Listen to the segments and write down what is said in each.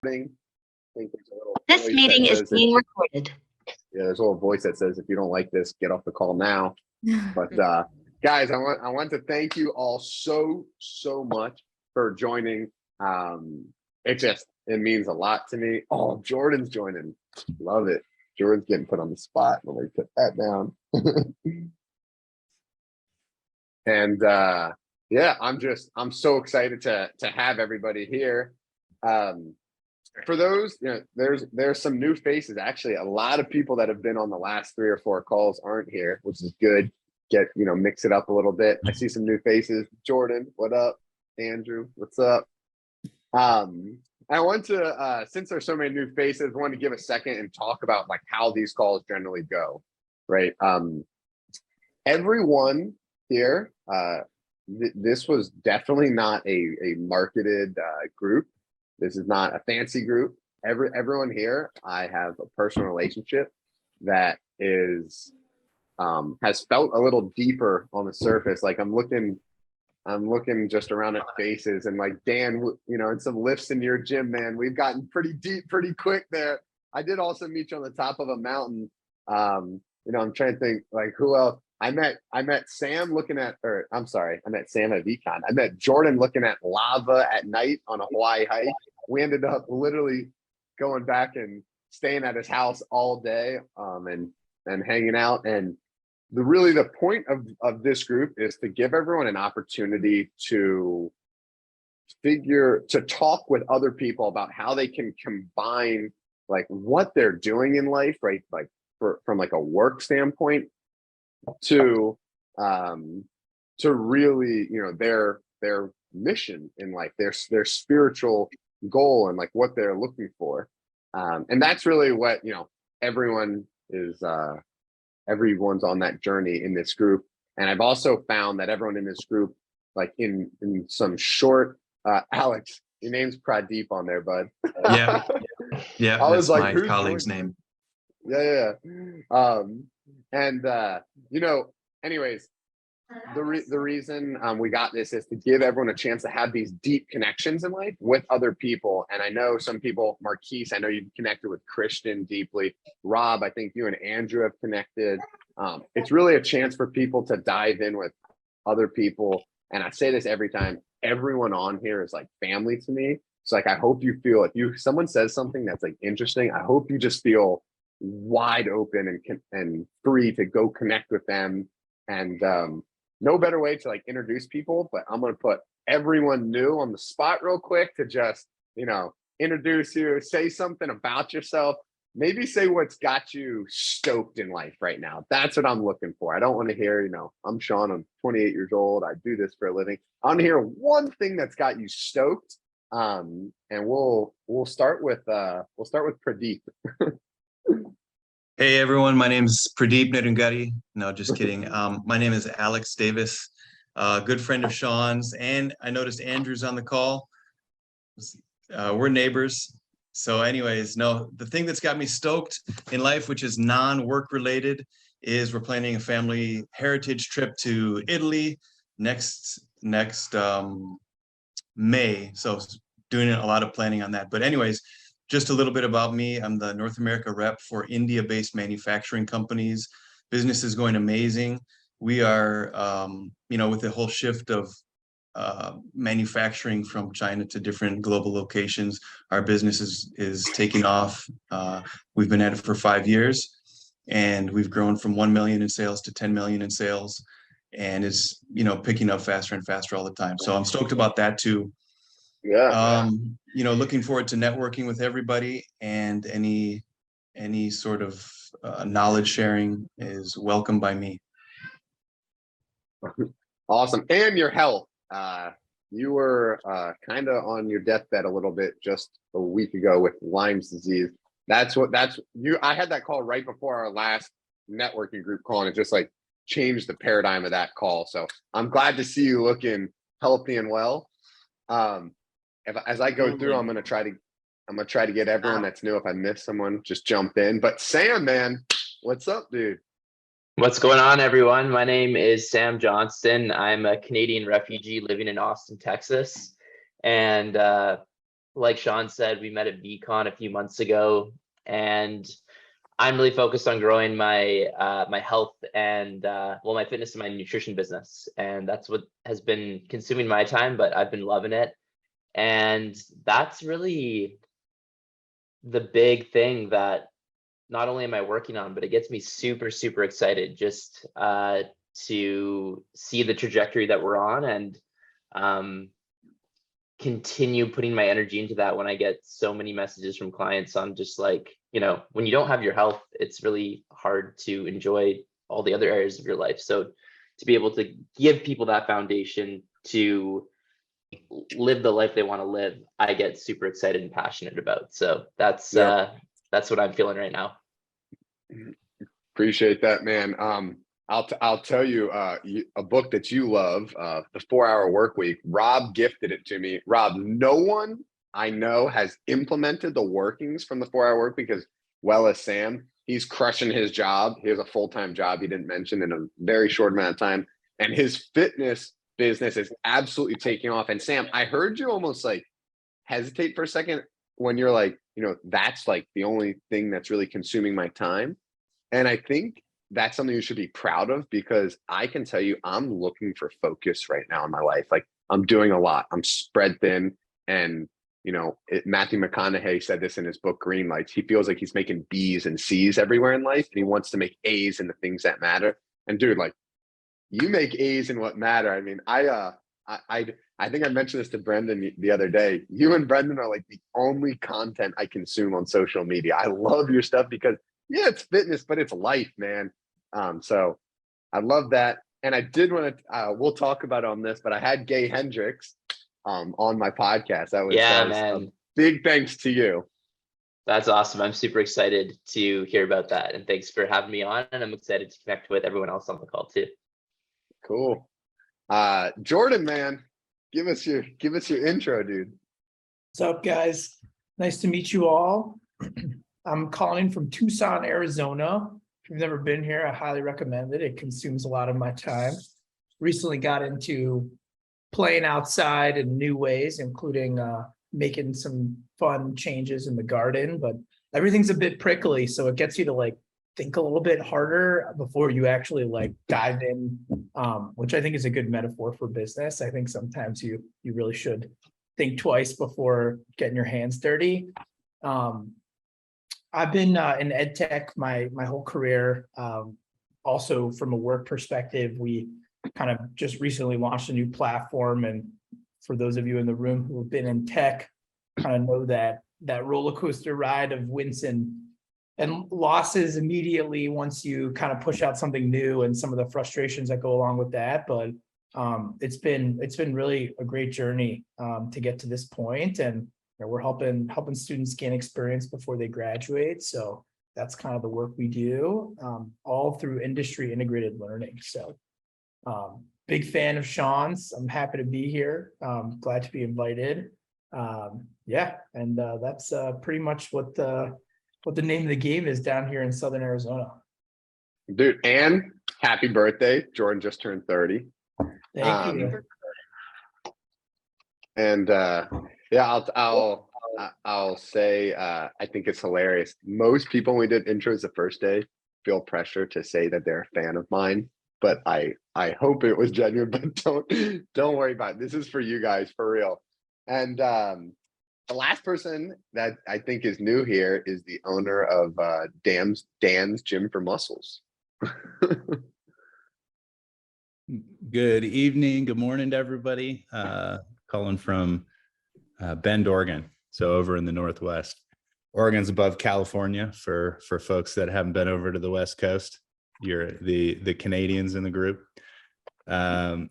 I think there's a little This voice meeting that is says being recorded. yeah, there's a little voice that says if you don't like this, get off the call now. But guys, I want to thank you all so much for joining. It means a lot to me. Oh, Jordan's joining. Love it. Jordan's getting put on the spot when we put that down. And yeah, I'm so excited to have everybody here. For those, there's some new faces. Actually, a lot of people that have been on the last 3 or 4 calls aren't here, which is good. Mix it up a little bit. I see some new faces. Jordan, what up? Andrew, what's up? I want to, since there's so many new faces, I want to give a second and talk about like how these calls generally go, right? Everyone here, this was definitely not a marketed group. This is not a fancy group. Everyone here, I have a personal relationship that is has felt a little deeper on the surface. Like I'm looking just around at faces and like, Dan, and some lifts in your gym, man. We've gotten pretty deep pretty quick there. I did also meet you on the top of a mountain. I'm trying to think like who else. I met Sam I met Sam at VCon. I met Jordan looking at lava at night on a Hawaii hike. We ended up literally going back and staying at his house all day and hanging out. And the point of this group is to give everyone an opportunity to talk with other people about how they can combine like what they're doing in life, right? Like from like a work standpoint to really, their mission in life, their spiritual goal and like what they're looking for. And that's really what, everyone's on that journey in this group. And I've also found that everyone in this group, like in some short, Alex, your name's Pradeep on there, bud. Yeah, I was that's like, my colleague's name. Yeah. Anyways, the reason we got this is to give everyone a chance to have these deep connections in life with other people. And I know some people, Marquise, I know you've connected with Christian deeply. Rob, I think you and Andrew have connected. It's really a chance for people to dive in with other people. And I say this every time, everyone on here is like family to me. So like, I hope you feel if someone says something that's like interesting, I hope you just feel wide open and free to go connect with them. And no better way to like introduce people, but I'm going to put everyone new on the spot real quick to just, introduce you, say something about yourself, maybe say what's got you stoked in life right now. That's what I'm looking for. I don't want to hear, I'm Sean, I'm 28 years old. I do this for a living. I want to hear one thing that's got you stoked. And we'll start with Pradeep. Hey everyone, my name is Pradeep Nedungadi. No, just kidding. My name is Alex Davis, good friend of Sean's, and I noticed Andrew's on the call. We're neighbors. So anyways, no, the thing that's got me stoked in life, which is non-work related, is we're planning a family heritage trip to Italy next May. So doing a lot of planning on that. But anyways, just a little bit about me. I'm the North America rep for India-based manufacturing companies. Business is going amazing. We are, with the whole shift of manufacturing from China to different global locations, our business is taking off. We've been at it for 5 years, and we've grown from 1 million in sales to 10 million in sales, and it's picking up faster and faster all the time. So I'm stoked about that too. Yeah. Looking forward to networking with everybody, and any sort of knowledge sharing is welcome by me. Awesome. And your health. You were kind of on your deathbed a little bit just a week ago with Lyme's disease. I had that call right before our last networking group call, and it just like changed the paradigm of that call. So I'm glad to see you looking healthy and well. As I go through, I'm gonna try to get everyone that's new. If I miss someone, just jump in. But Sam, man, what's up, dude? What's going on, everyone? My name is Sam Johnston. I'm a Canadian refugee living in Austin, Texas. And like Sean said, we met at VCon a few months ago, and I'm really focused on growing my my health and my fitness and my nutrition business, and that's what has been consuming my time. But I've been loving it, and that's really the big thing that not only am I working on, but it gets me super, super excited just to see the trajectory that we're on, and continue putting my energy into that when I get so many messages from clients on just like, when you don't have your health, it's really hard to enjoy all the other areas of your life. So to be able to give people that foundation to live the life they want to live, I get super excited and passionate about. So that's what I'm feeling right now. Appreciate that, man. I'll tell you a book that you love, The 4-Hour Workweek. Rob gifted it to me. Rob, no one I know has implemented the workings from the 4-Hour Workweek as well as Sam. He's crushing his job. He has a full-time job he didn't mention in a very short amount of time. And his fitness business is absolutely taking off. And Sam, I heard you almost like hesitate for a second when you're like, that's like the only thing that's really consuming my time. And I think that's something you should be proud of, because I can tell you, I'm looking for focus right now in my life. Like, I'm doing a lot. I'm spread thin. And, Matthew McConaughey said this in his book, Green Lights. He feels like he's making B's and C's everywhere in life, and he wants to make A's in the things that matter. And dude, like, you make A's in what matter. I mean, I think I mentioned this to Brendan the other day. You and Brendan are like the only content I consume on social media. I love your stuff because, yeah, it's fitness, but it's life, man. So I love that. And I did want to, we'll talk about on this, but I had Gay Hendricks on my podcast. That was man. a big thanks to you. That's awesome. I'm super excited to hear about that. And thanks for having me on. And I'm excited to connect with everyone else on the call too. Cool. Jordan, man, give us your intro, dude. What's up, guys? Nice to meet you all. I'm calling from Tucson, Arizona. If you've never been here, I highly recommend it. It consumes a lot of my time. Recently got into playing outside in new ways, including making some fun changes in the garden, but everything's a bit prickly, so it gets you to like think a little bit harder before you actually like dive in, which I think is a good metaphor for business. I think sometimes you really should think twice before getting your hands dirty. I've been in ed tech my whole career. Also from a work perspective, we kind of just recently launched a new platform, and for those of you in the room who have been in tech, kind of know that roller coaster ride of wins and losses immediately once you kind of push out something new, and some of the frustrations that go along with that. But it's been really a great journey to get to this point, and we're helping students gain experience before they graduate. So that's kind of the work we do, all through industry integrated learning. So big fan of Sean's. I'm happy to be here. Glad to be invited. And that's pretty much what the name of the game is down here in Southern Arizona. Dude, and happy birthday. Jordan just turned 30. Thank you. And I'll say I think it's hilarious. Most people when we did intros the first day feel pressure to say that they're a fan of mine, but I hope it was genuine. But don't worry about it. This is for you guys, for real. And the last person that I think is new here is the owner of Dan's Gym for Muscles. Good evening. Good morning to everybody. Calling from Bend, Oregon. So over in the Northwest. Oregon's above California for folks that haven't been over to the West Coast. You're the Canadians in the group. I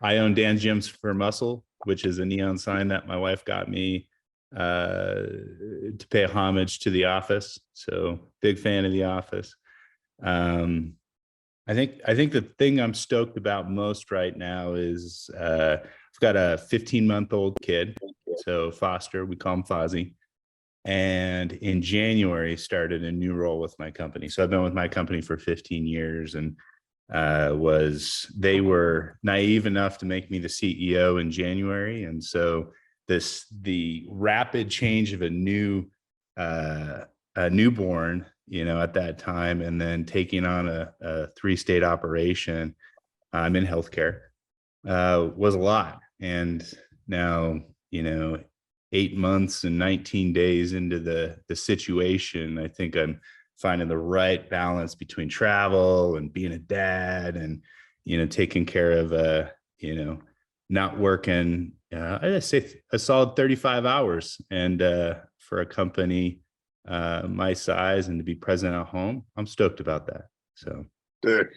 own Dan's Gyms for Muscle, which is a neon sign that my wife got me to pay homage to The Office. So big fan of The Office. I think the thing I'm stoked about most right now is I've got a 15-month-old kid, so Foster, we call him Fozzie, and in January started a new role with my company. So I've been with my company for 15 years, and they were naive enough to make me the CEO in January, and so the rapid change of a newborn, at that time, and then taking on a 3-state operation in healthcare was a lot. And now, 8 months and 19 days into the situation, I think I'm finding the right balance between travel and being a dad and, taking care of, not working, I'd say a solid 35 hours. And for a company my size and to be present at home, I'm stoked about that. So. Dude.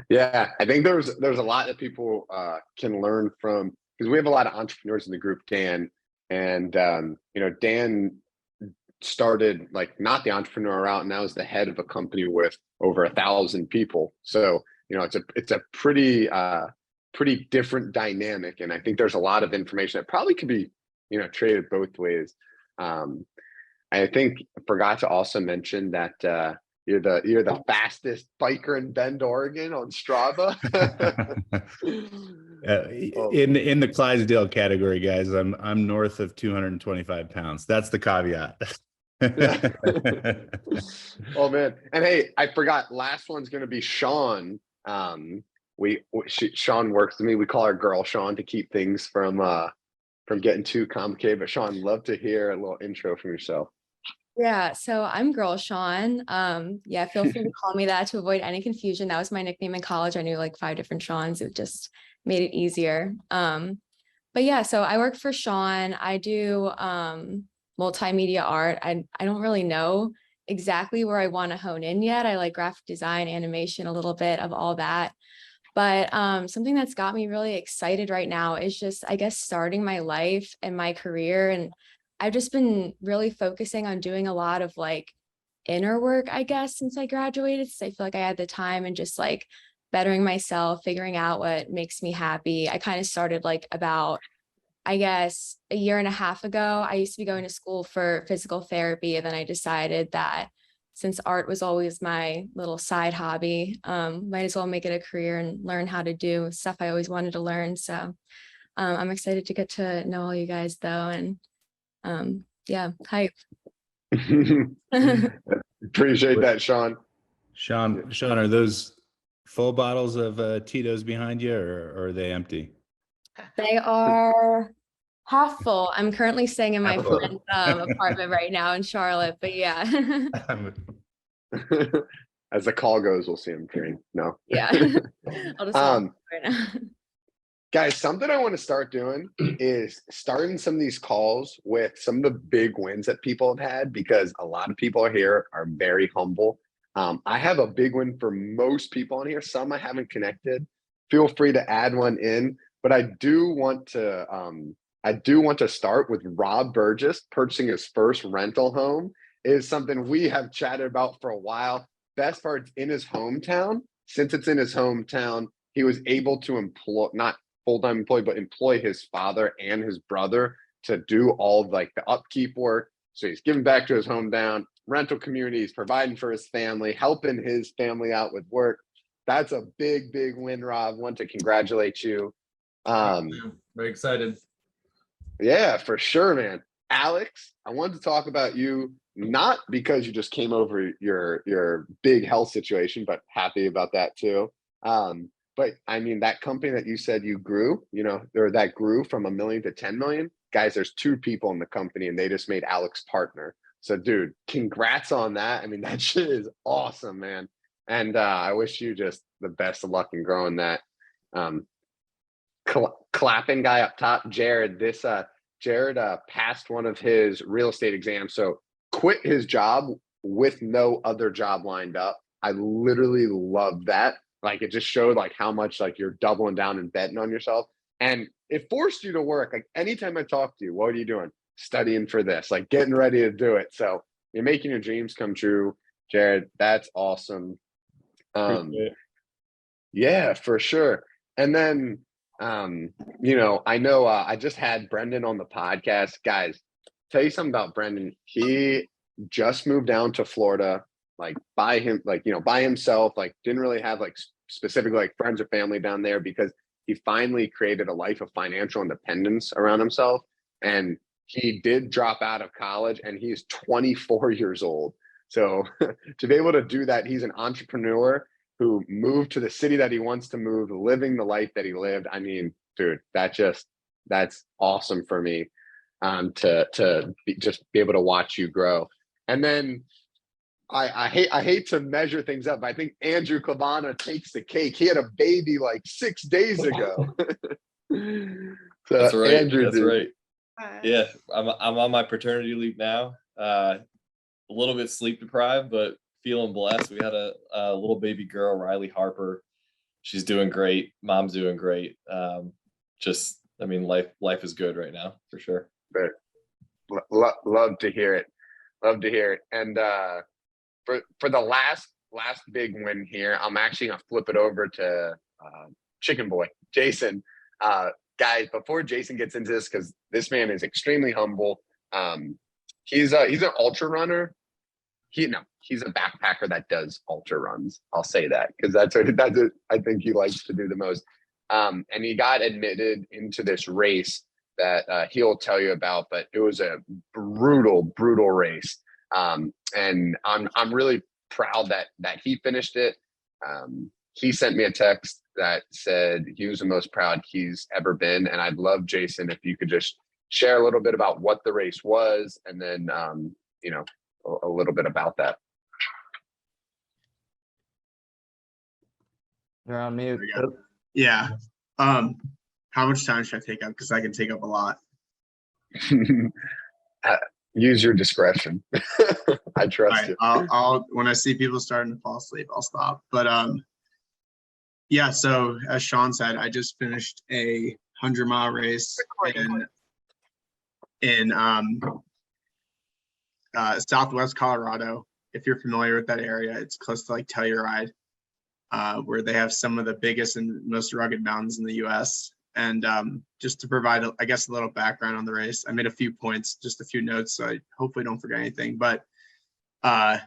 Yeah, I think there's a lot that people can learn from, because we have a lot of entrepreneurs in the group, Dan, and Dan started like not the entrepreneur route, and now is the head of a company with over 1,000 people. So it's a pretty different dynamic, and I think there's a lot of information that probably could be traded both ways. I think I forgot to also mention that you're the fastest biker in Bend, Oregon on Strava. In the Clydesdale category, guys, I'm north of 225 pounds. That's the caveat. Oh man, and hey, I forgot. Last one's going to be Sean. Sean works with me. We call her girl Sean to keep things from getting too complicated. But Sean, love to hear a little intro from yourself. Yeah, so I'm Girl Sean. Yeah, feel free to call me that to avoid any confusion. That was my nickname in college. I knew like 5 different Seans. It just made it easier. But yeah, so I work for Sean. I do multimedia art. I don't really know exactly where I want to hone in yet. I like graphic design, animation, a little bit of all that. But something that's got me really excited right now is just, I guess, starting my life and my career. And I've just been really focusing on doing a lot of like inner work, I guess, since I graduated. So I feel like I had the time and just like bettering myself, figuring out what makes me happy. I kind of started like about, I guess, a year and a half ago. I used to be going to school for physical therapy. And then I decided that since art was always my little side hobby, might as well make it a career and learn how to do stuff I always wanted to learn. So I'm excited to get to know all you guys though. And yeah, hype. Appreciate that, Sean. Sean, are those full bottles of Tito's behind you, or are they empty? They are half full. I'm currently staying in my Half full. friend's apartment right now in Charlotte, but yeah. As the call goes, we'll see him train. No. Yeah. I'll just walk right now. Guys, something I want to start doing is starting some of these calls with some of the big wins that people have had, because a lot of people here are very humble. I have a big win for most people on here. Some I haven't connected. Feel free to add one in, but I do want to start with Rob Burgess purchasing his first rental home. Is something we have chatted about for a while. Best part, it's in his hometown. Since it's in his hometown, he was able to employ, not full-time employee, but employ his father and his brother to do all like the upkeep work. So he's giving back to his hometown, rental communities, providing for his family, helping his family out with work. That's a big win, Rob. Want to congratulate you. Very excited. Yeah, for sure, man. Alex, I wanted to talk about you, not because you just came over your big health situation, but happy about that too. But I mean, that company that you said you grew, or that grew from 1 million to 10 million, guys, there's 2 people in the company and they just made Alex partner. So dude, congrats on that. I mean, that shit is awesome, man. And I wish you just the best of luck in growing that. Clapping guy up top, Jared, Jared passed one of his real estate exams. So quit his job with no other job lined up. I literally love that. Like, it just showed like how much like you're doubling down and betting on yourself. And it forced you to work. Like, anytime I talk to you, what are you doing? Studying for this, like getting ready to do it. So you're making your dreams come true, Jared. That's awesome. Yeah, for sure. And then, I know I just had Brendan on the podcast. Guys, tell you something about Brendan. He just moved down to Florida, like by himself, like didn't really have like specific like friends or family down there, because he finally created a life of financial independence around himself. And he did drop out of college, and he's 24 years old. So to be able to do that, he's an entrepreneur who moved to the city that he wants to move, living the life that he lived. I mean, dude, that's awesome for me, just be able to watch you grow. And then I hate to measure things up, but I think Andrew Clavana takes the cake. He had a baby like 6 days ago. So That's right. Andrew, That's dude. right. Yeah, I'm on my paternity leave now. A little bit sleep deprived, but feeling blessed. We had a little baby girl, Riley Harper. She's doing great. Mom's doing great. I mean, life is good right now for sure. But love to hear it. Love to hear it. And for the last big win here, I'm actually gonna flip it over to Chicken Boy, Jason. Guys, before Jason gets into this, because this man is extremely humble. He's an ultra runner. He's a backpacker that does ultra runs. I'll say that because that's what I think he likes to do the most. And he got admitted into this race that he'll tell you about, but it was a brutal race. And I'm really proud that he finished it. He sent me a text that said he was the most proud he's ever been. And I'd love, Jason, if you could just share a little bit about what the race was, and then a little bit about that. You're on mute. Yeah. How much time should I take up? Because I can take up a lot. Use your discretion. I trust you. I'll when I see people starting to fall asleep, I'll stop. But yeah. So as Sean said, I just finished a 100-mile race in Southwest Colorado. If you're familiar with that area, it's close to like Telluride, where they have some of the biggest and most rugged mountains in the U.S. And just to provide, I guess, a little background on the race, I made a few points, just a few notes, so I hopefully don't forget anything. But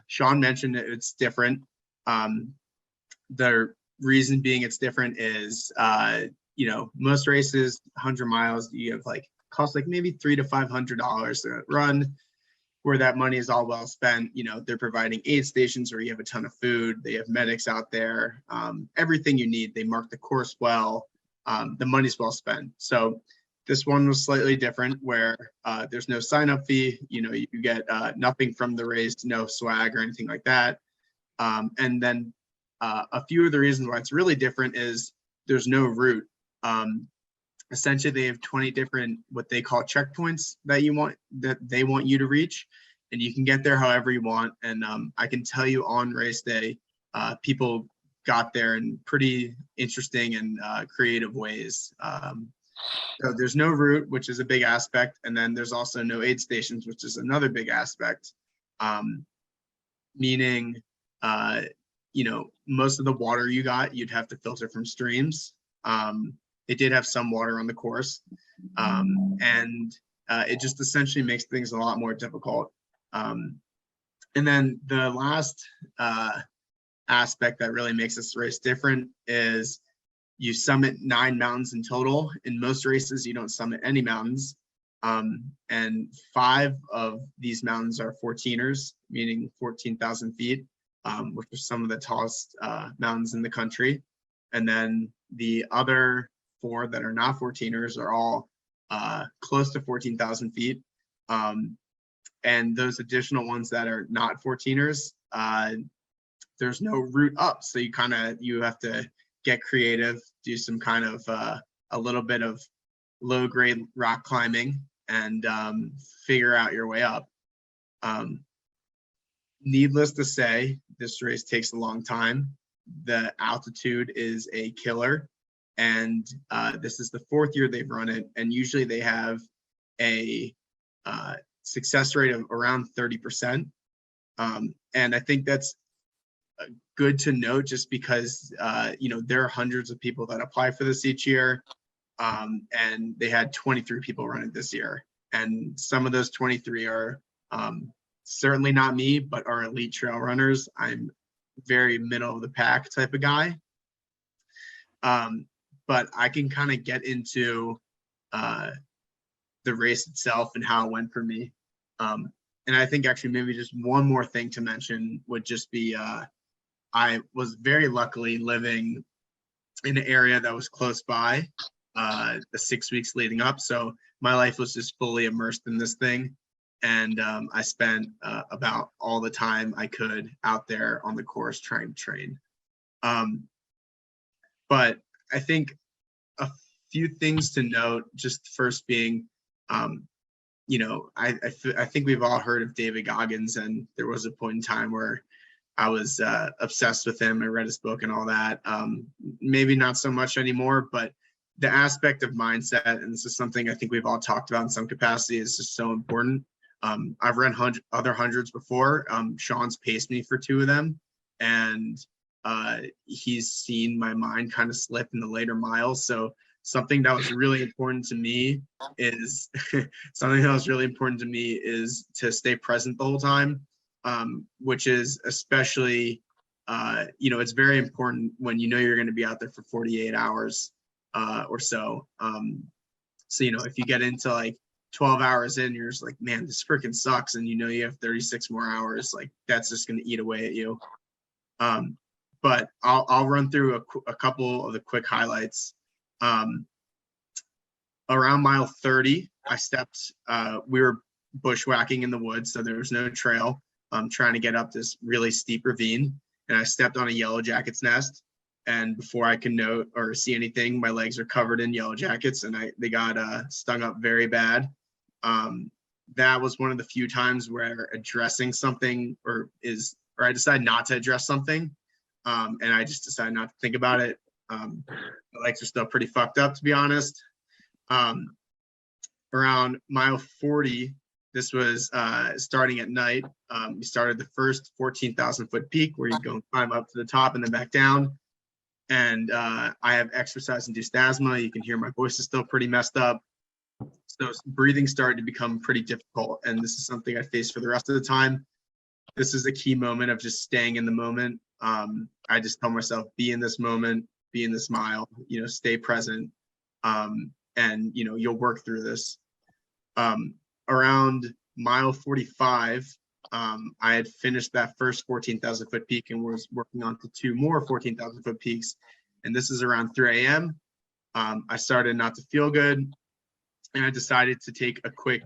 Sean mentioned that it's different. The reason being it's different is, most races, 100 miles, you have like cost like maybe $300 to $500 to run. Where that money is all well spent, they're providing aid stations where you have a ton of food. They have medics out there, everything you need. They mark the course well. The money's well spent. So this one was slightly different, where there's no sign-up fee. You get nothing from the race, no swag or anything like that. And then a few of the reasons why it's really different is there's no route. Essentially, they have 20 different what they call checkpoints that they want you to reach, and you can get there however you want. And I can tell you on race day, people got there in pretty interesting and creative ways. So there's no route, which is a big aspect, and then there's also no aid stations, which is another big aspect. Meaning, most of the water you'd have to filter from streams. They did have some water on the course, and it just essentially makes things a lot more difficult. And then the last aspect that really makes this race different is you summit 9 mountains in total. In most races, you don't summit any mountains. And 5 of these mountains are 14ers, meaning 14,000 feet, which are some of the tallest mountains in the country. And then the other 4 that are not 14ers are all close to 14,000 feet. And those additional ones that are not 14ers, there's no route up. So you have to get creative, do some kind of a little bit of low grade rock climbing, and figure out your way up. Needless to say, this race takes a long time. The altitude is a killer. And this is the 4th year they've run it. And usually they have a success rate of around 30%. And I think that's good to note, just because, there are hundreds of people that apply for this each year. And they had 23 people run it this year. And some of those 23 are certainly not me, but are elite trail runners. I'm very middle of the pack type of guy. but I can kind of get into the race itself and how it went for me. And I think actually maybe just one more thing to mention would just be I was very luckily living in an area that was close by the 6 weeks leading up. So my life was just fully immersed in this thing. And I spent about all the time I could out there on the course trying to train. But I think a few things to note, just first being, you know, I think we've all heard of David Goggins, and there was a point in time where I was obsessed with him. I read his book and all that. Maybe not so much anymore, but the aspect of mindset, and this is something I think we've all talked about in some capacity, is just so important. I've run other hundreds before. Sean's paced me for 2 of them, and he's seen my mind kind of slip in the later miles. So something that was really important to me is to stay present the whole time, which is especially, you know, it's very important when you know you're going to be out there for 48 hours or so. So, you know, if you get into like 12 hours in, you're just like, man, this freaking sucks. And you know, you have 36 more hours, like that's just going to eat away at you. But I'll run through a couple of the quick highlights. Around mile 30, I stepped, we were bushwhacking in the woods, so there was no trail. Trying to get up this really steep ravine, and I stepped on a yellow jacket's nest. And before I can note or see anything, my legs are covered in yellow jackets, and they got stung up very bad. That was one of the few times where addressing something or I decide not to address something, and I just decided not to think about it. My legs are still pretty fucked up, to be honest. Around mile 40, this was starting at night. We started the first 14,000 foot peak where you go and climb up to the top and then back down. And I have exercise-induced asthma. You can hear my voice is still pretty messed up. So breathing started to become pretty difficult. And this is something I face for the rest of the time. This is a key moment of just staying in the moment. I just tell myself, be in this moment, be in this mile, you know, stay present. And, you know, you'll work through this. Around mile 45, I had finished that first 14,000 foot peak and was working on to 2 more 14,000 foot peaks. And this is around 3 a.m. I started not to feel good, and I decided to take a quick,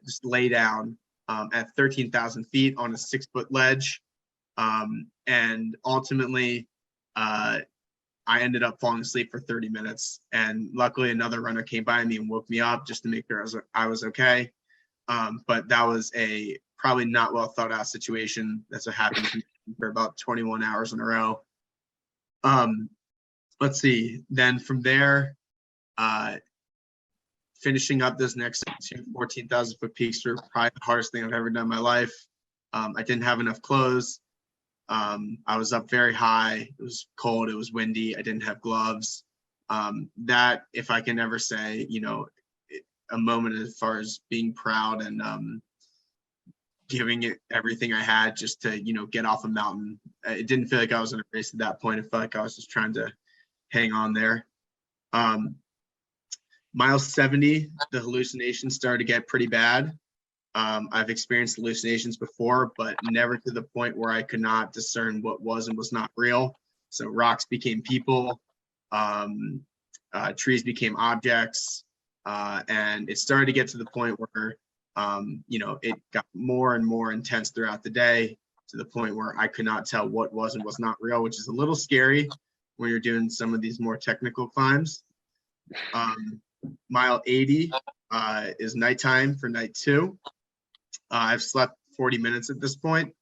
just lay down at 13,000 feet on a 6-foot ledge. And ultimately, I ended up falling asleep for 30 minutes. And luckily, another runner came by me and woke me up just to make sure I was okay. But that was a probably not well thought out situation. That's what happened to me for about 21 hours in a row. Let's see. Then from there, finishing up this next 2 14,000 foot peaks were probably the hardest thing I've ever done in my life. I didn't have enough clothes. I was up very high. It was cold. It was windy. I didn't have gloves. That, if I can ever say, you know, a moment as far as being proud and giving it everything I had just to, you know, get off a mountain. It didn't feel like I was in a race at that point. It felt like I was just trying to hang on there. Mile 70, the hallucinations started to get pretty bad. I've experienced hallucinations before, but never to the point where I could not discern what was and was not real. So rocks became people, trees became objects, and it started to get to the point where, you know, it got more and more intense throughout the day to the point where I could not tell what was and was not real, which is a little scary when you're doing some of these more technical climbs. Mile 80 is nighttime for night 2. I've slept 40 minutes at this point,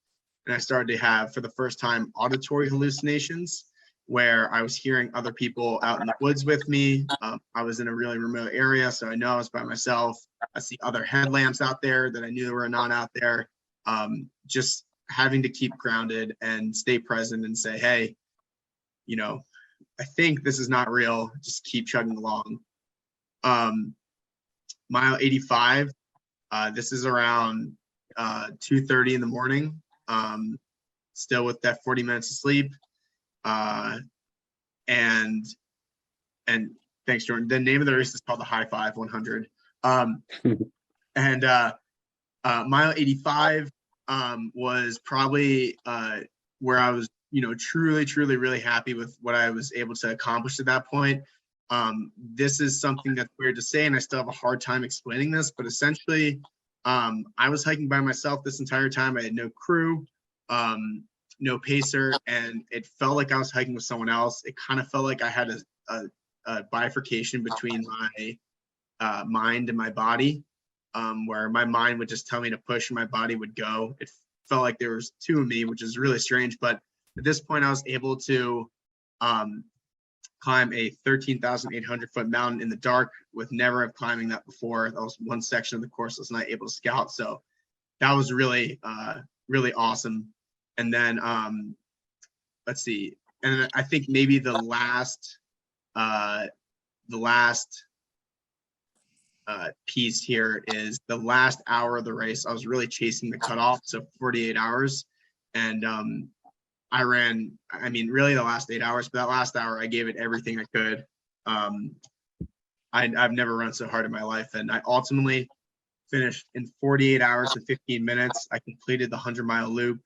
and I started to have, for the first time, auditory hallucinations where I was hearing other people out in the woods with me. I was in a really remote area, so I know I was by myself. I see other headlamps out there that I knew were not out there. Just having to keep grounded and stay present and say, hey, you know, I think this is not real. Just keep chugging along. Mile 85, this is around 2:30 in the morning, still with that 40 minutes of sleep. And and thanks, Jordan. The name of the race is called the High Five 100. And mile 85 was probably where I was, truly really happy with what I was able to accomplish at that point. This is something that's weird to say, and I still have a hard time explaining this, but essentially, I was hiking by myself this entire time. I had no crew, no pacer, and it felt like I was hiking with someone else. It kind of felt like I had a bifurcation between my mind and my body, where my mind would just tell me to push and my body would go. It felt like there was two of me, which is really strange. But at this point, I was able to climb a 13,800 foot mountain in the dark with never have climbing that before. That was one section of the course I was not able to scout. So that was really, really awesome. And then let's see. And I think maybe the last piece here is the last hour of the race. I was really chasing the cutoff, so 48 hours. And I ran, really the last 8 hours, but that last hour, I gave it everything I could. I've never run so hard in my life. And I ultimately finished in 48 hours and 15 minutes. I completed the 100-mile loop.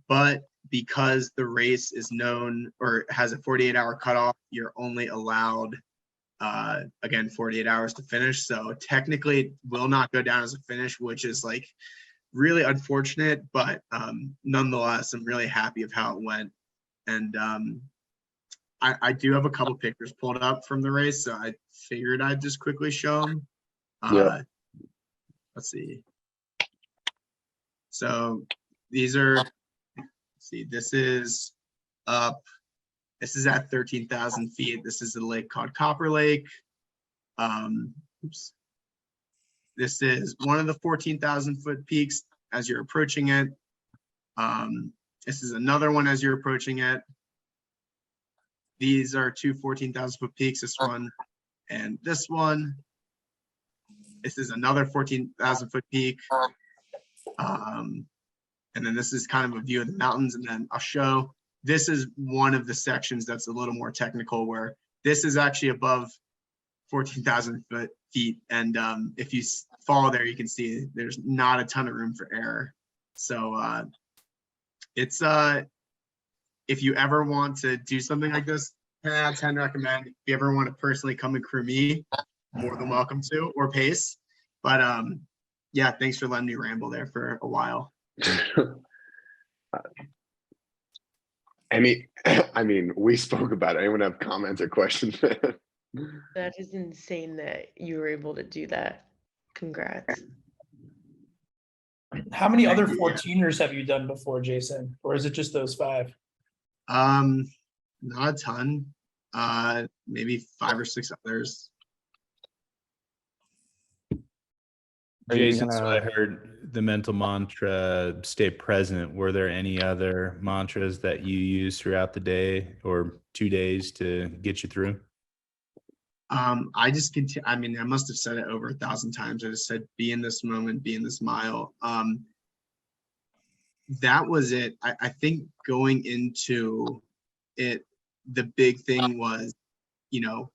But because the race is known or has a 48-hour cutoff, you're only allowed, again, 48 hours to finish. So technically it will not go down as a finish, which is like really unfortunate, but nonetheless, I'm really happy of how it went. And I do have a couple pictures pulled up from the race, so I figured I'd just quickly show them. Yeah. Let's see. So these are, let's see, this is up. This is at 13,000 feet. This is a lake called Copper Lake. Oops. This is one of the 14,000 foot peaks as you're approaching it. This is another one as you're approaching it. These are two 14,000 foot peaks, this one and this one. This is another 14,000 foot peak. And then this is kind of a view of the mountains. And then I'll show, this is one of the sections that's a little more technical, where this is actually above 14,000 feet. And if you fall there, you can see there's not a ton of room for error. So it's, if you ever want to do something like this, 10 out of 10 recommend. If you ever want to personally come and crew me, more than welcome to, or pace. But yeah, thanks for letting me ramble there for a while. I mean, we spoke about it. Anyone have comments or questions? That is insane that you were able to do that. Congrats. How many other 14ers have you done before, Jason? Or is it just those 5? Not a ton. Maybe 5 or 6 others. Jason, so I heard the mental mantra, stay present. Were there any other mantras that you use throughout the day or 2 days to get you through? I just continue. I mean, I must have said it over 1,000 times. I just said, be in this moment, be in this mile. That was it. I think going into it, the big thing was, you know,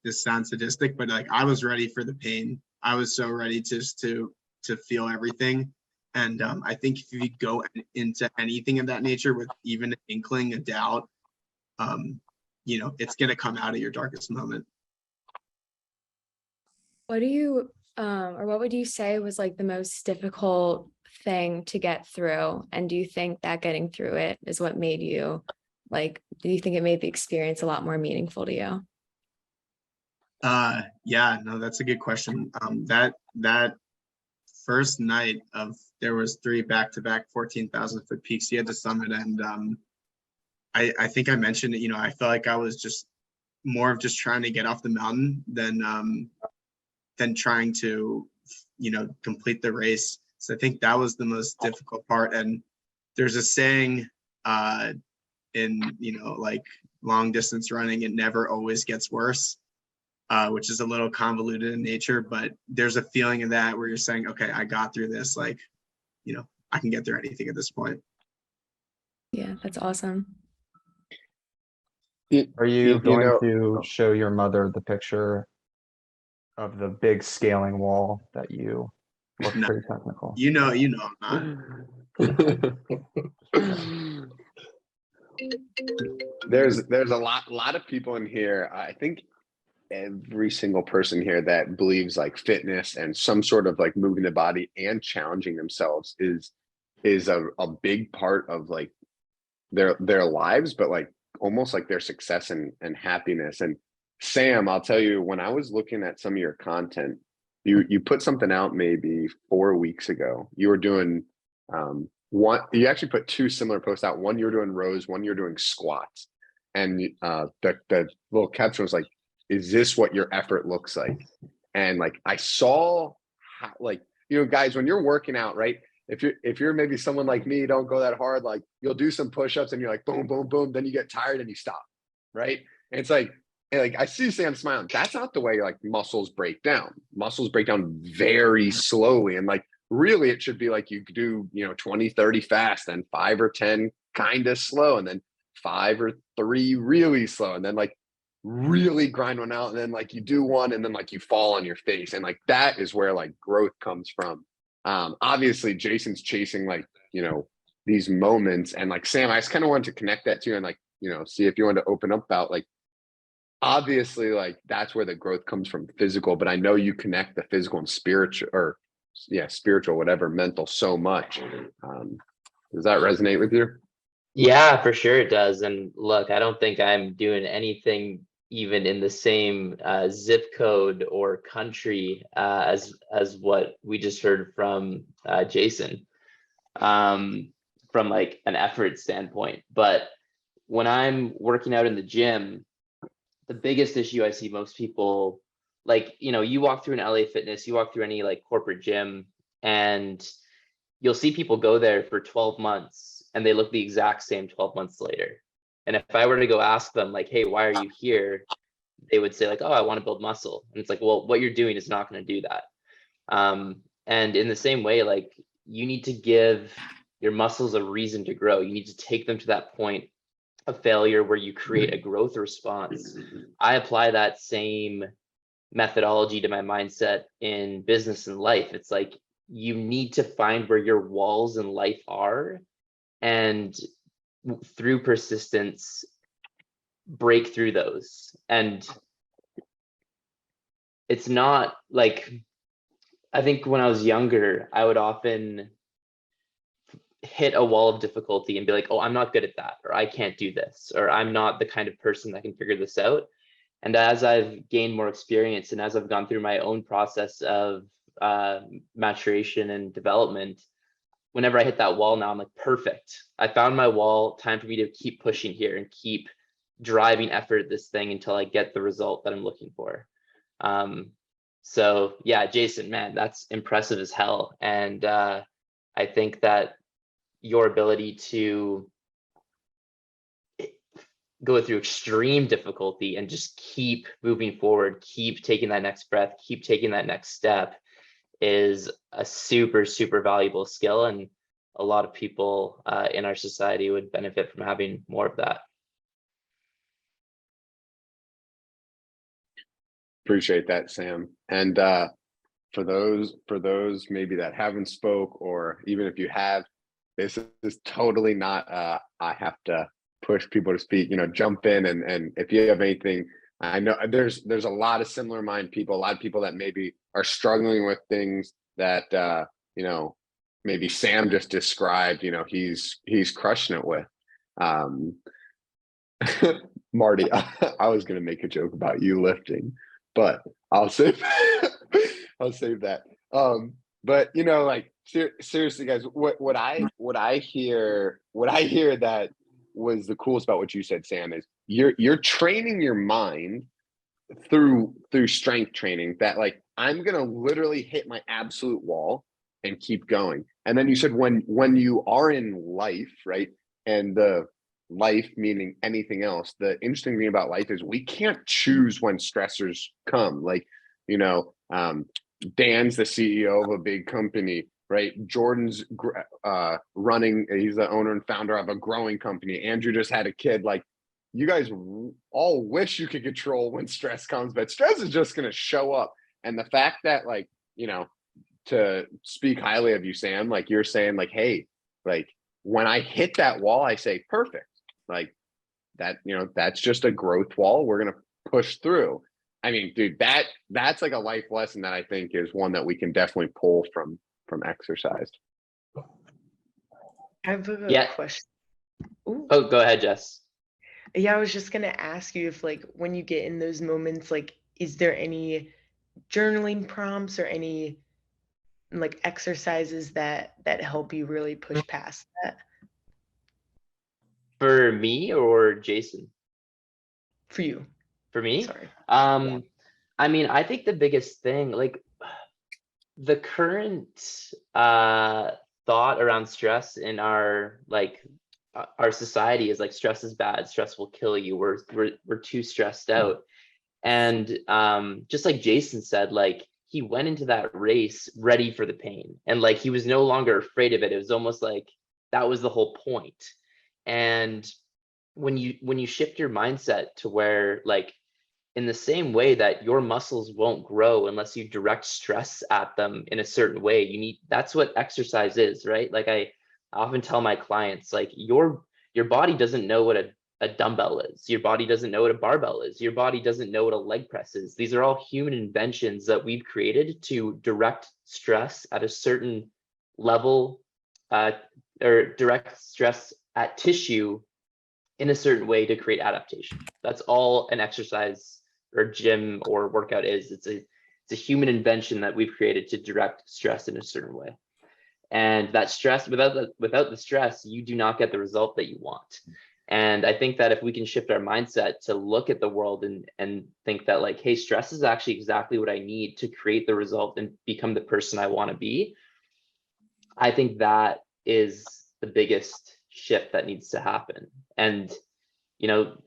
this sounds sadistic, but like I was ready for the pain. I was so ready just to feel everything. And I think if you go into anything of that nature with even an inkling, a doubt, you know, it's going to come out at your darkest moment. What do you, or what would you say was like the most difficult thing to get through? And do you think that getting through it is what made you, like, do you think it made the experience a lot more meaningful to you? Yeah, no, that's a good question. That first night of, there was 3 back-to-back 14,000 foot peaks you had to summit, and I think I mentioned it, you know, I felt like I was just more of just trying to get off the mountain than trying to, you know, complete the race. So I think that was the most difficult part. And there's a saying in, you know, like long distance running, it never always gets worse, which is a little convoluted in nature, but there's a feeling of that where you're saying, okay, I got through this, like, you know, I can get through anything at this point. Yeah, that's awesome. Are you going know, to show your mother the picture of the big scaling wall that you look No. pretty technical? You know, I'm not. there's a lot of people in here. I think every single person here that believes like fitness and some sort of like moving the body and challenging themselves is a big part of like their lives, but like almost like their success and happiness. And Sam, I'll tell you, when I was looking at some of your content, you put something out maybe 4 weeks ago. You were doing one, you actually put two similar posts out. One, you're doing rows, one, you're doing squats. And the little caption was like, is this what your effort looks like? And like I saw how, like, you know, guys, when you're working out, right? If you're maybe someone like me, don't go that hard, like you'll do some push-ups and you're like boom, boom, boom, then you get tired and you stop, right? And it's like, I see Sam smiling. That's not the way like muscles break down. Muscles break down very slowly. And like really it should be like you do, you know, 20, 30 fast, then 5 or 10 kind of slow, and then 5 or 3 really slow, and then like really grind one out, and then like you do one and then like you fall on your face. And like that is where like growth comes from. Obviously Jason's chasing like, you know, these moments, and like Sam, I just kind of wanted to connect that to you and like, you know, see if you wanted to open up about like, obviously like that's where the growth comes from, physical, but I know you connect the physical and spiritual, or spiritual, whatever, mental, so much. Does that resonate with you? Yeah, for sure it does. And look, I don't think I'm doing anything even in the same zip code or country as what we just heard from Jason, from like an effort standpoint. But when I'm working out in the gym, the biggest issue I see most people, like, you know, you walk through an LA Fitness, you walk through any like corporate gym, and you'll see people go there for 12 months and they look the exact same 12 months later. And if I were to go ask them like, hey, why are you here? They would say like, oh, I want to build muscle. And it's like, well, what you're doing is not going to do that. And in the same way, like you need to give your muscles a reason to grow. You need to take them to that point of failure where you create a growth response. I apply that same methodology to my mindset in business and life. It's like, you need to find where your walls in life are, and through persistence break through those. And it's not like, I think when I was younger, I would often hit a wall of difficulty and be like, oh, I'm not good at that, or I can't do this, or I'm not the kind of person that can figure this out. And as I've gained more experience and as I've gone through my own process of maturation and development, whenever I hit that wall now, I'm like, perfect, I found my wall, time for me to keep pushing here and keep driving effort at this thing until I get the result that I'm looking for. So yeah, Jason, man, that's impressive as hell. And I think that your ability to go through extreme difficulty and just keep moving forward, keep taking that next breath, keep taking that next step is a super, super valuable skill. And a lot of people in our society would benefit from having more of that. Appreciate that, Sam. And for those maybe that haven't spoke, or even if you have, this is totally not I have to push people to speak, you know, jump in, and if you have anything, I know there's a lot of similar mind people, a lot of people that maybe are struggling with things that you know, maybe Sam just described, you know, he's crushing it with. Marty, I was gonna make a joke about you lifting, but I'll save that. But you know, like seriously, guys, what I hear that was the coolest about what you said, Sam, is you're training your mind through strength training, that like, I'm gonna literally hit my absolute wall and keep going. And then you said when you are in life, right, and the life meaning anything else, the interesting thing about life is we can't choose when stressors come. Like, you know, Dan's the CEO of a big company, right? Jordan's running, he's the owner and founder of a growing company. Andrew just had a kid. Like, you guys all wish you could control when stress comes, but stress is just going to show up. And the fact that, like, you know, to speak highly of you, Sam, like you're saying, like, hey, like when I hit that wall, I say, perfect. Like that, you know, that's just a growth wall. We're going to push through. I mean, dude, that's like a life lesson that I think is one that we can definitely pull from exercise. I have a Yeah. question. Ooh. Oh, go ahead, Jess. Yeah, I was just gonna ask you if, like, when you get in those moments, like, is there any journaling prompts or any like exercises that help you really push past that For me or Jason? for you? For me? Sorry. I mean, I think the biggest thing, like the current thought around stress in our our society is like stress is bad, stress will kill you. We're too stressed out. And just like Jason said, like he went into that race ready for the pain, and like he was no longer afraid of it. It was almost like that was the whole point. And when you shift your mindset to where, like, in the same way that your muscles won't grow unless you direct stress at them in a certain way, that's what exercise is, right? Like I often tell my clients, like your body doesn't know what a dumbbell is. Your body doesn't know what a barbell is. Your body doesn't know what a leg press is. These are all human inventions that we've created to direct stress at a certain level, or direct stress at tissue in a certain way to create adaptation. That's all an exercise or gym or workout is. It's a human invention that we've created to direct stress in a certain way. And that stress, without the stress, you do not get the result that you want. And I think that if we can shift our mindset to look at the world and think that, like, hey, stress is actually exactly what I need to create the result and become the person I want to be, I think that is the biggest shift that needs to happen. And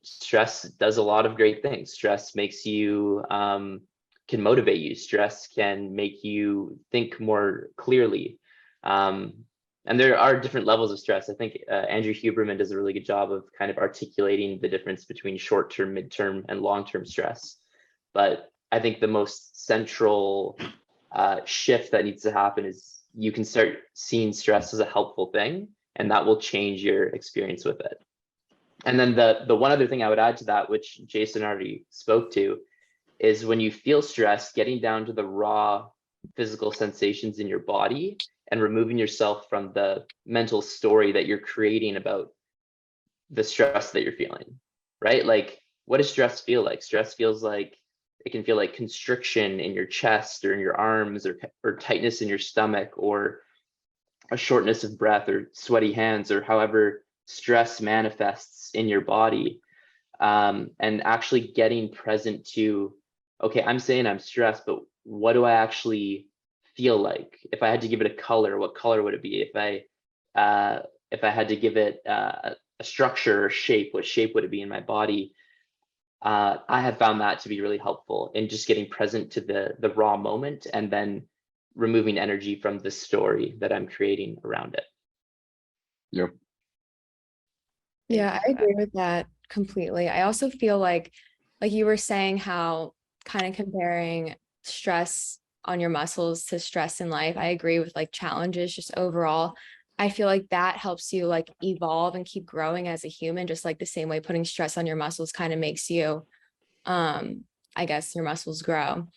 stress does a lot of great things. Stress makes you can motivate you. Stress can make you think more clearly. And there are different levels of stress. I think Andrew Huberman does a really good job of kind of articulating the difference between short-term, mid-term, and long-term stress. But I think the most central shift that needs to happen is you can start seeing stress as a helpful thing, and that will change your experience with it. And then the one other thing I would add to that, which Jason already spoke to, is when you feel stress, getting down to the raw physical sensations in your body and removing yourself from the mental story that you're creating about the stress that you're feeling, right? Like, what does stress feel like? Stress feels like, it can feel like constriction in your chest or in your arms, or tightness in your stomach, or a shortness of breath, or sweaty hands, or however stress manifests in your body. And actually getting present to, okay, I'm saying I'm stressed, but what do I actually feel like? If I had to give it a color, what color would it be? If I had to give it a structure or shape, what shape would it be in my body? I have found that to be really helpful in just getting present to the raw moment, and then removing energy from the story that I'm creating around it. Yeah. Yeah, I agree with that completely. I also feel like you were saying how kind of comparing stress on your muscles to stress in life. I agree with like challenges just overall. I feel like that helps you like evolve and keep growing as a human, just like the same way putting stress on your muscles kind of makes you, I guess, your muscles grow.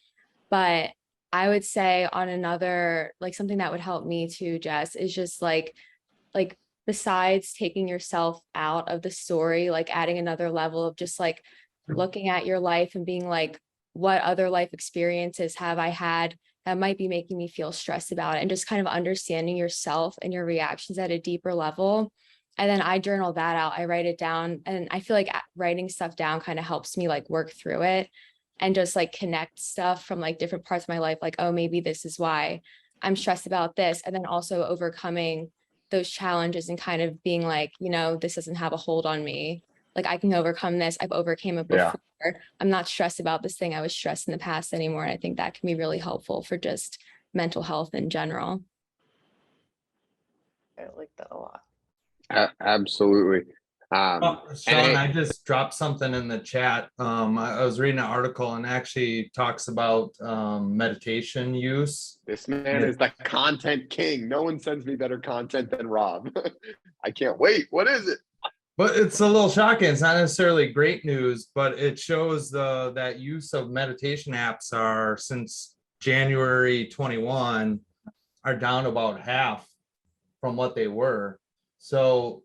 But I would say on another, like something that would help me too, Jess, is just like besides taking yourself out of the story, like adding another level of just like looking at your life and being like, what other life experiences have I had that might be making me feel stressed about it, and just kind of understanding yourself and your reactions at a deeper level. And then I journal that out, I write it down, and I feel like writing stuff down kind of helps me like work through it and just like connect stuff from like different parts of my life, like, oh, maybe this is why I'm stressed about this. And then also overcoming those challenges and kind of being like, this doesn't have a hold on me. Like, I can overcome this. I've overcame it before. Yeah. I'm not stressed about this thing I was stressed in the past anymore. And I think that can be really helpful for just mental health in general. I like that a lot. Absolutely. Sean, it- I just dropped something in the chat. I was reading an article and actually talks about meditation use. This man is the content king. No one sends me better content than Rob. I can't wait. What is it? But it's a little shocking. It's not necessarily great news, but it shows that use of meditation apps are since January 21 are down about half from what they were. So,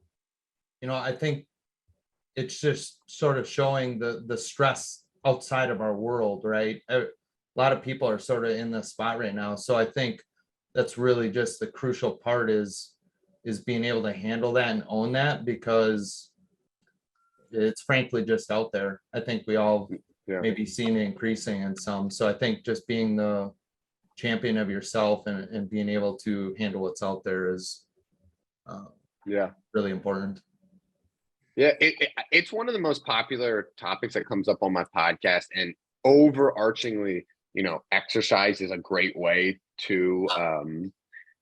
I think it's just sort of showing the stress outside of our world, right? A lot of people are sort of in this spot right now. So I think that's really just the crucial part is being able to handle that and own that, because it's frankly just out there. I think we all maybe seen it increasing in some. So I think just being the champion of yourself and being able to handle what's out there is really important. Yeah, it's one of the most popular topics that comes up on my podcast, and overarchingly, exercise is a great way to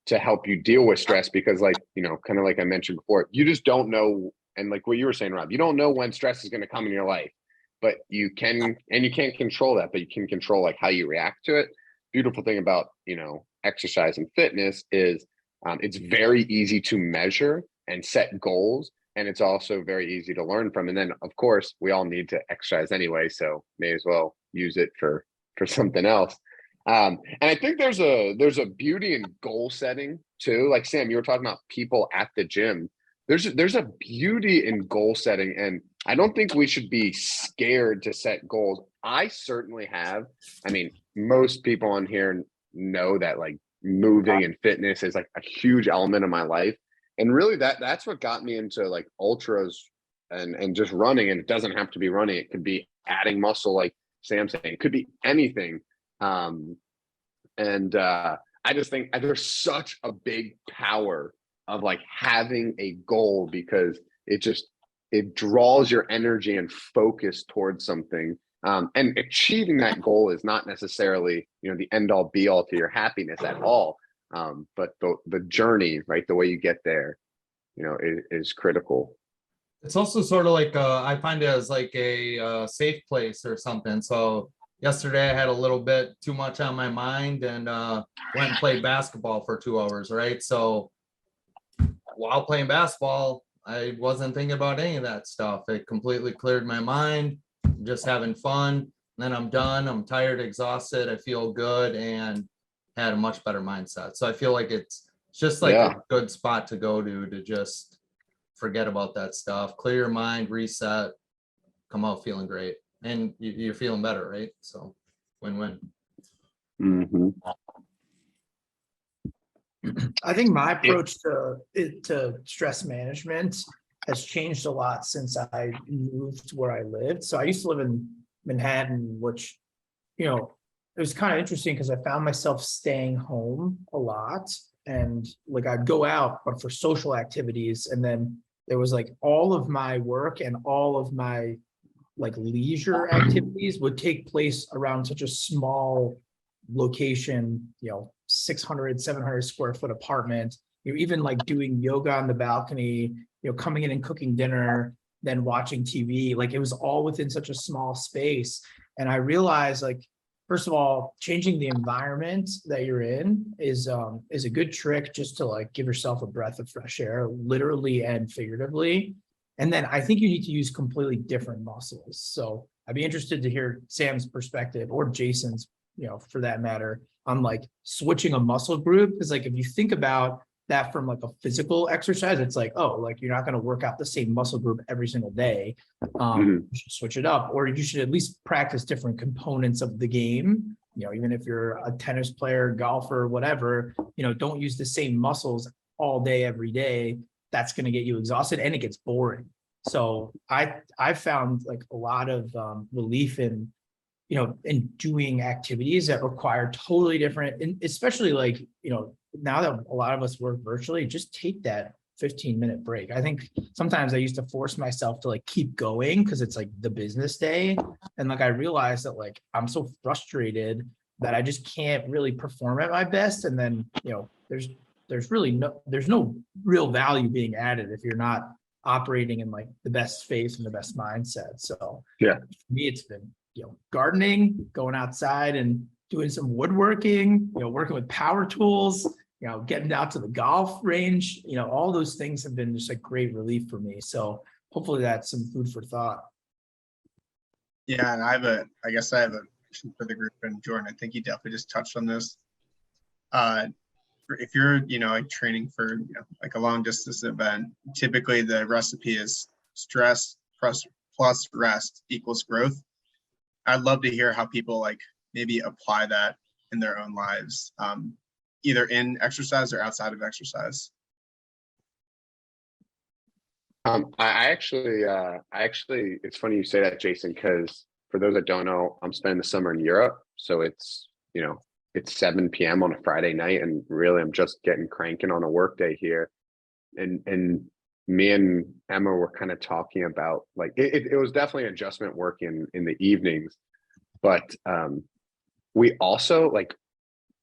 help you deal with stress, because kind of like I mentioned before, you just don't know. And like what you were saying, Rob, you don't know when stress is going to come in your life, but you can't control that, but you can control like how you react to it. Beautiful thing about, exercise and fitness is it's very easy to measure and set goals. And it's also very easy to learn from. And then of course we all need to exercise anyway, so may as well use it for something else. And I think there's a beauty in goal setting too. Like Sam, you were talking about people at the gym. There's a beauty in goal setting, and I don't think we should be scared to set goals. I certainly have. I mean, most people on here know that like moving and fitness is like a huge element of my life. And really that's what got me into like ultras and just running. And it doesn't have to be running. It could be adding muscle, like Sam saying, it could be anything. I just think there's such a big power of like having a goal, because it draws your energy and focus towards something. And achieving that goal is not necessarily, the end all be all to your happiness at all. But the journey, right, the way you get there, is critical. It's also sort of like I find it as like a safe place or something. So yesterday I had a little bit too much on my mind and went and played basketball for 2 hours, right? So while playing basketball, I wasn't thinking about any of that stuff. It completely cleared my mind, just having fun. Then I'm done. I'm tired, exhausted. I feel good and had a much better mindset. So I feel like it's just like a good spot to go to just forget about that stuff, clear your mind, reset, come out feeling great. And you're feeling better, right? So win-win. Mm-hmm. I think my approach to stress management has changed a lot since I moved where I lived. So I used to live in Manhattan, which, it was kind of interesting because I found myself staying home a lot, and like I'd go out, but for social activities. And then there was like all of my work and all of my like leisure activities would take place around such a small location, 600, 700 square foot apartment. You're even like doing yoga on the balcony, coming in and cooking dinner, then watching TV. Like it was all within such a small space. And I realized, like, first of all, changing the environment that you're in is a good trick, just to like give yourself a breath of fresh air, literally and figuratively. And then I think you need to use completely different muscles. So I'd be interested to hear Sam's perspective, or Jason's, for that matter, on like switching a muscle group. Because like if you think about that from like a physical exercise, it's like, oh, like you're not going to work out the same muscle group every single day. You should switch it up, or you should at least practice different components of the game. Even if you're a tennis player, golfer, whatever, don't use the same muscles all day, every day. That's going to get you exhausted and it gets boring. So I found like a lot of relief in doing activities that require totally different, and especially like, now that a lot of us work virtually, just take that 15-minute break. I think sometimes I used to force myself to like keep going because it's like the business day. And like, I realized that like, I'm so frustrated that I just can't really perform at my best. And then, there's no real value being added if you're not operating in like the best space and the best mindset. So Yeah. for me, it's been, gardening, going outside and doing some woodworking, working with power tools, getting out to the golf range, all those things have been just a great relief for me. So hopefully that's some food for thought. Yeah, and I guess I have a question for the group, and Jordan, I think you definitely just touched on this. If you're, like training for, like a long distance event, typically the recipe is stress plus rest equals growth. I'd love to hear how people like maybe apply that in their own lives, either in exercise or outside of exercise. I actually, it's funny you say that, Jason, because for those that don't know, I'm spending the summer in Europe. So it's, it's 7 p.m. on a Friday night, and really I'm just getting cranking on a work day here. And me and Emma were kind of talking about like, it was definitely an adjustment working in the evenings, but we also like,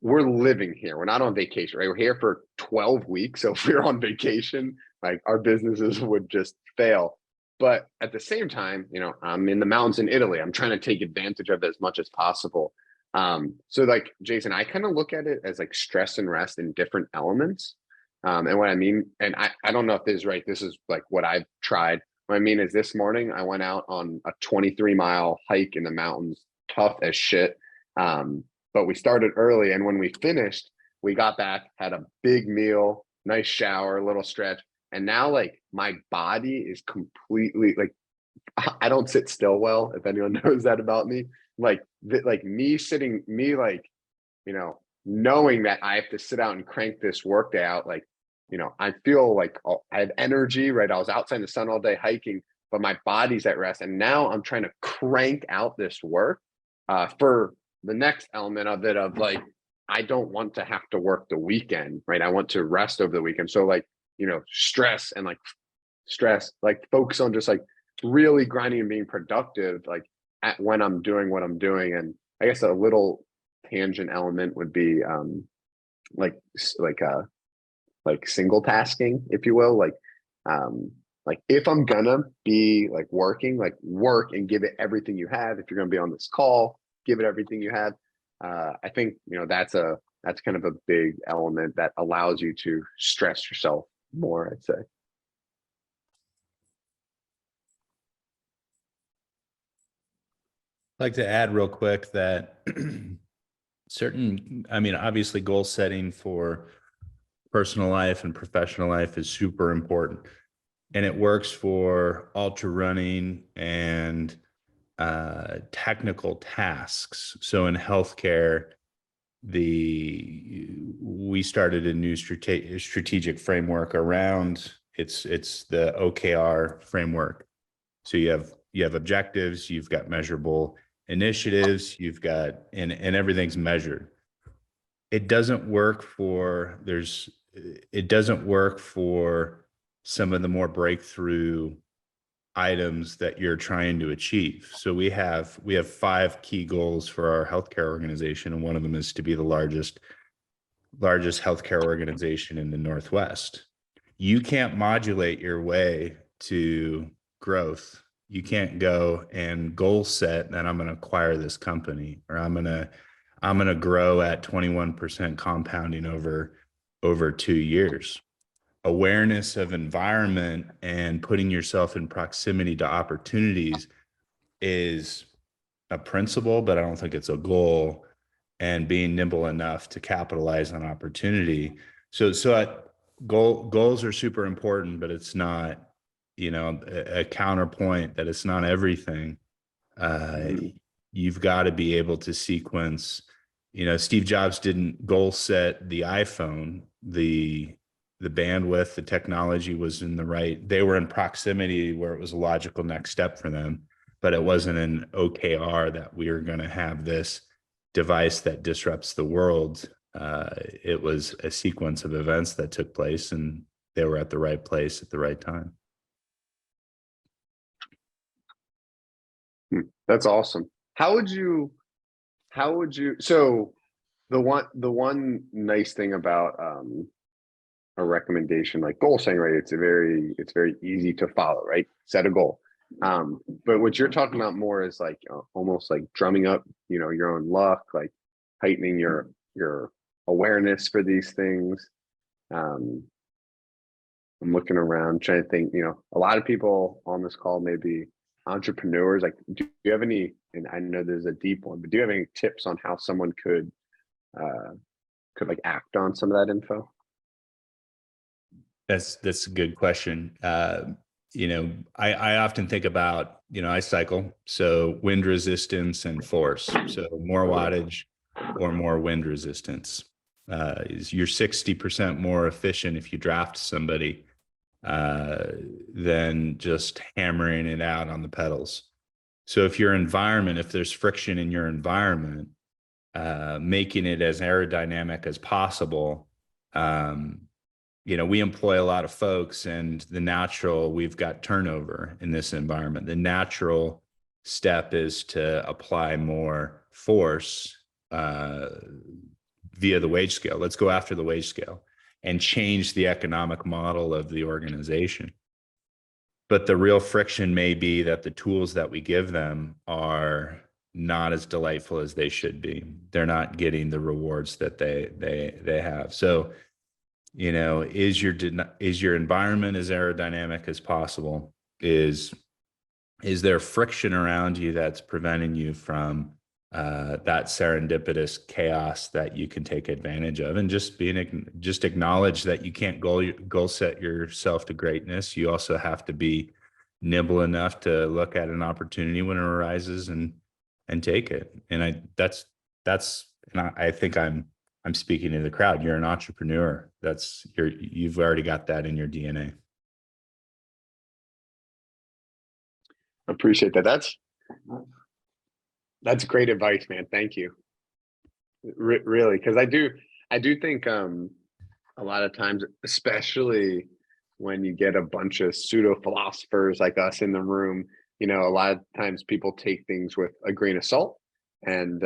we're living here. We're not on vacation, right? We're here for 12 weeks. So if we were on vacation, like our businesses would just fail. But at the same time, I'm in the mountains in Italy. I'm trying to take advantage of it as much as possible. So like Jason, I kind of look at it as like stress and rest in different elements. And what I mean, and I don't know if this is right. This is like what I've tried. What I mean is this morning I went out on a 23-mile hike in the mountains, tough as shit. But we started early, and when we finished, we got back, had a big meal, nice shower, a little stretch. And now like my body is completely like, I don't sit still well, if anyone knows that about me. Like knowing that I have to sit out and crank this workday out, like, I feel like I have energy, right? I was outside in the sun all day hiking, but my body's at rest. And now I'm trying to crank out this work for the next element of it, of like, I don't want to have to work the weekend, right? I want to rest over the weekend. So like, stress, like focus on just like really grinding and being productive, like when I'm doing what I'm doing. And I guess a little tangent element would be like single tasking, if you will, like if I'm gonna be like working, like work and give it everything you have. If you're gonna be on this call, give it everything you have. I think that's kind of a big element that allows you to stress yourself more, I'd say. I'd like to add real quick that obviously goal setting for personal life and professional life is super important. And it works for ultra running and technical tasks. So in healthcare, we started a new strategic framework around it's the OKR framework. So you have objectives, you've got measurable initiatives, you've got and everything's measured. It doesn't work for some of the more breakthrough items that you're trying to achieve. So we have 5 key goals for our healthcare organization, and one of them is to be the largest healthcare organization in the Northwest. You can't modulate your way to growth. You can't go and goal set that I'm going to acquire this company, or I'm going to grow at 21% compounding over 2 years. Awareness of environment and putting yourself in proximity to opportunities is a principle, but I don't think it's a goal, and being nimble enough to capitalize on opportunity. So goals are super important, but it's not, a counterpoint that it's not everything. You've got to be able to sequence, Steve Jobs didn't goal set the iPhone, the bandwidth, the technology was they were in proximity where it was a logical next step for them, but it wasn't an OKR that we are going to have this device that disrupts the world. It was a sequence of events that took place, and they were at the right place at the right time. That's awesome. How would you, so the one nice thing about a recommendation like goal setting, right? It's very easy to follow, right? Set a goal. But what you're talking about more is like almost like drumming up, your own luck, like heightening your awareness for these things. I'm looking around trying to think, a lot of people on this call may be entrepreneurs. Like, do you have any, and I know there's a deep one, but do you have any tips on how someone could like act on some of that info? That's a good question. I often think about, I cycle, so wind resistance and force. So more wattage or more wind resistance. You're 60% more efficient if you draft somebody than just hammering it out on the pedals. So if there's friction in your environment, making it as aerodynamic as possible. We employ a lot of folks, and we've got turnover in this environment. The natural step is to apply more force via the wage scale. Let's go after the wage scale and change the economic model of the organization. But the real friction may be that the tools that we give them are not as delightful as they should be. They're not getting the rewards that they have. So, is your environment as aerodynamic as possible? Is there friction around you that's preventing you from that serendipitous chaos that you can take advantage of? And just acknowledge that you can't goal set yourself to greatness. You also have to be nimble enough to look at an opportunity when it arises and take it. And I think I'm speaking to the crowd. You're an entrepreneur. You've already got that in your DNA. I appreciate that. That's great advice, man. Thank you. Really, because I do think a lot of times, especially when you get a bunch of pseudo philosophers like us in the room, a lot of times people take things with a grain of salt and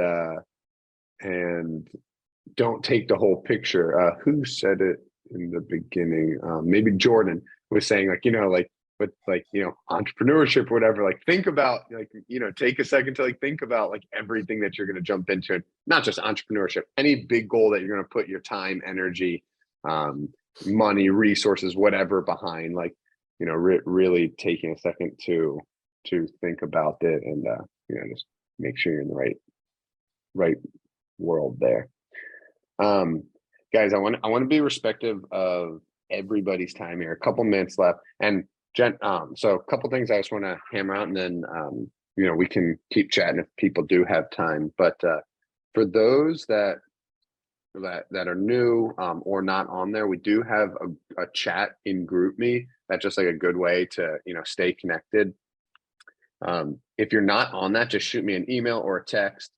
don't take the whole picture. Who said it in the beginning? Maybe Jordan was saying with entrepreneurship or whatever, like think about take a second to think about everything that you're going to jump into, not just entrepreneurship, any big goal that you're going to put your time, energy, money, resources, whatever behind, really taking a second to think about it and just make sure you're in the right world there. Guys, I want to be respectful of everybody's time here. A couple minutes left, and Jen, so a couple things I just want to hammer out, and then we can keep chatting if people do have time. But for those that are new or not on there, we do have a chat in GroupMe. That's just a good way to stay connected. If you're not on that, just shoot me an email or a text.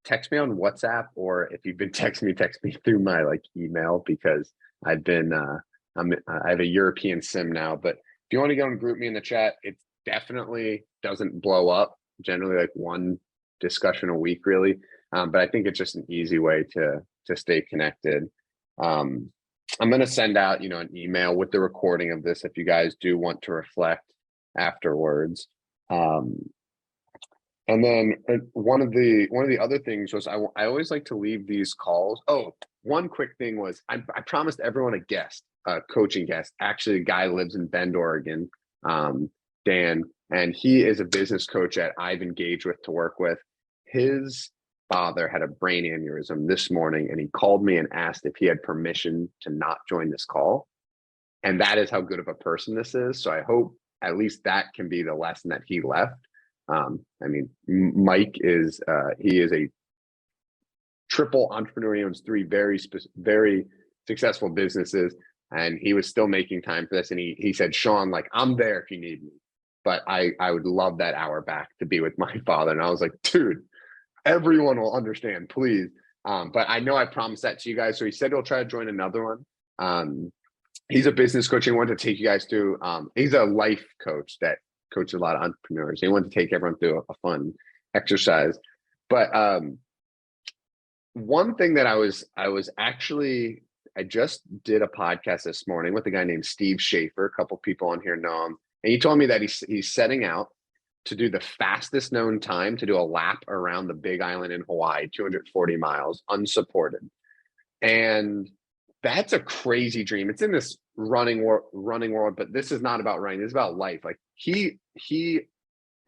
Text me on WhatsApp, or if you've been texting me, text me through my email, because I've been I have a European SIM now. But if you want to get on GroupMe in the chat, it definitely doesn't blow up. Generally one discussion a week, really. But I think it's just an easy way to stay connected. I'm going to send out an email with the recording of this if you guys do want to reflect afterwards. And then one of the other things was I always like to leave these calls. Oh, one quick thing was I promised everyone a guest, a coaching guest. Actually, a guy lives in Bend, Oregon, Dan, and he is a business coach that I've engaged with to work with. His father had a brain aneurysm this morning, and he called me and asked if he had permission to not join this call. And that is how good of a person this is. So I hope at least that can be the lesson that he left. Mike is he is a triple entrepreneur. He owns three very successful businesses, and he was still making time for this. And he said, Sean, I'm there if you need me, but I would love that hour back to be with my father. And I was like, dude, everyone will understand, please. But I know I promised that to you guys. So he said he'll try to join another one. He's a business coach. He wanted to take you guys through. He's a life coach that coaches a lot of entrepreneurs. He wanted to take everyone through a fun exercise. But one thing that I was actually I just did a podcast this morning with a guy named Steve Schaefer. A couple people on here know him. And he told me that he's setting out to do the fastest known time to do a lap around the Big Island in Hawaii, 240 miles, unsupported. And that's a crazy dream. It's in this running world, but this is not about running. It's about life. Like he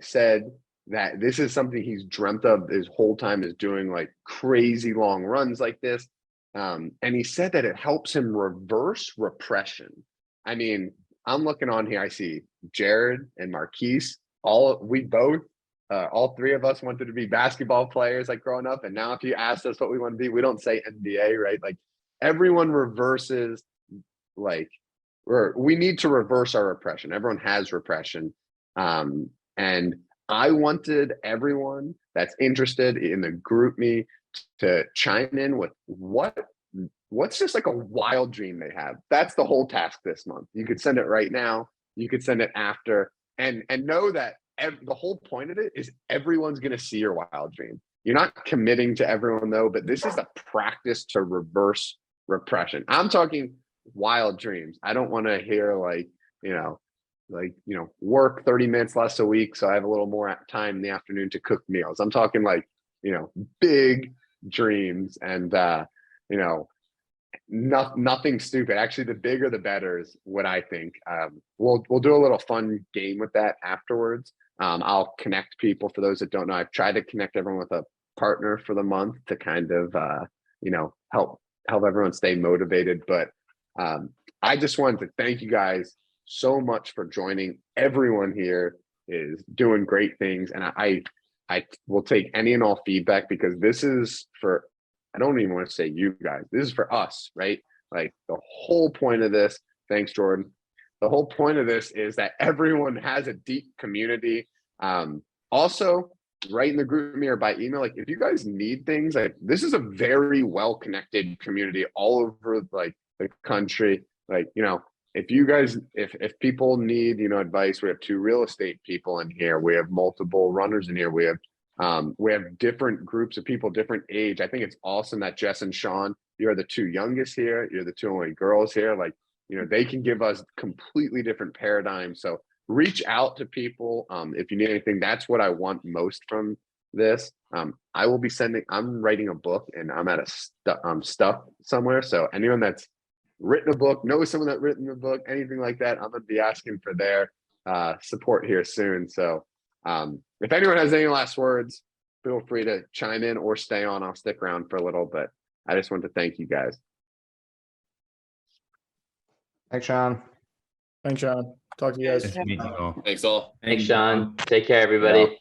said that this is something he's dreamt of his whole time, is doing like crazy long runs like this. And he said that it helps him reverse repression. I mean, I'm looking on here, I see Jared and Marquise, all three of us wanted to be basketball players like growing up. And now if you ask us what we want to be, we don't say NBA, right? Like everyone reverses, like we need to reverse our repression. Everyone has repression. And I wanted everyone that's interested in the group me to chime in with what's just like a wild dream they have. That's the whole task this month. You could send it right now. You could send it after, and know that the whole point of it is everyone's going to see your wild dream. You're not committing to everyone though, but this is a practice to reverse repression. I'm talking wild dreams. I don't want to hear work 30 minutes less a week so I have a little more time in the afternoon to cook meals. I'm talking like, big dreams and nothing stupid. Actually, the bigger the better is what I think. We'll do a little fun game with that afterwards. I'll connect people. For those that don't know, I've tried to connect everyone with a partner for the month to kind of help everyone stay motivated. But I just wanted to thank you guys so much for joining. Everyone here is doing great things, and I will take any and all feedback, because this is for, I don't even want to say you guys, this is for us, right? Like the whole point of this, thanks Jordan, the whole point of this is that everyone has a deep community. Also, write in the group me or by email, like if you guys need things, like this is a very well connected community all over like the country. Like, if you guys, if people need, advice, we have 2 real estate people in here. We have multiple runners in here. We have different groups of people, different age. I think it's awesome that Jess and Sean, you're the 2 youngest here. You're the 2 only girls here. Like, they can give us completely different paradigms. So reach out to people. If you need anything, that's what I want most from this. I will be I'm writing a book and I'm at a stuff somewhere. So anyone that's written a book, knows someone that written a book, anything like that, I'm going to be asking for their support here soon. So if anyone has any last words, feel free to chime in or stay on. I'll stick around for a little, but I just want to thank you guys. Thanks, Sean. Thanks, Sean. Talk to you guys. Nice meeting you all. Thanks all. Thanks, Sean. Take care, everybody.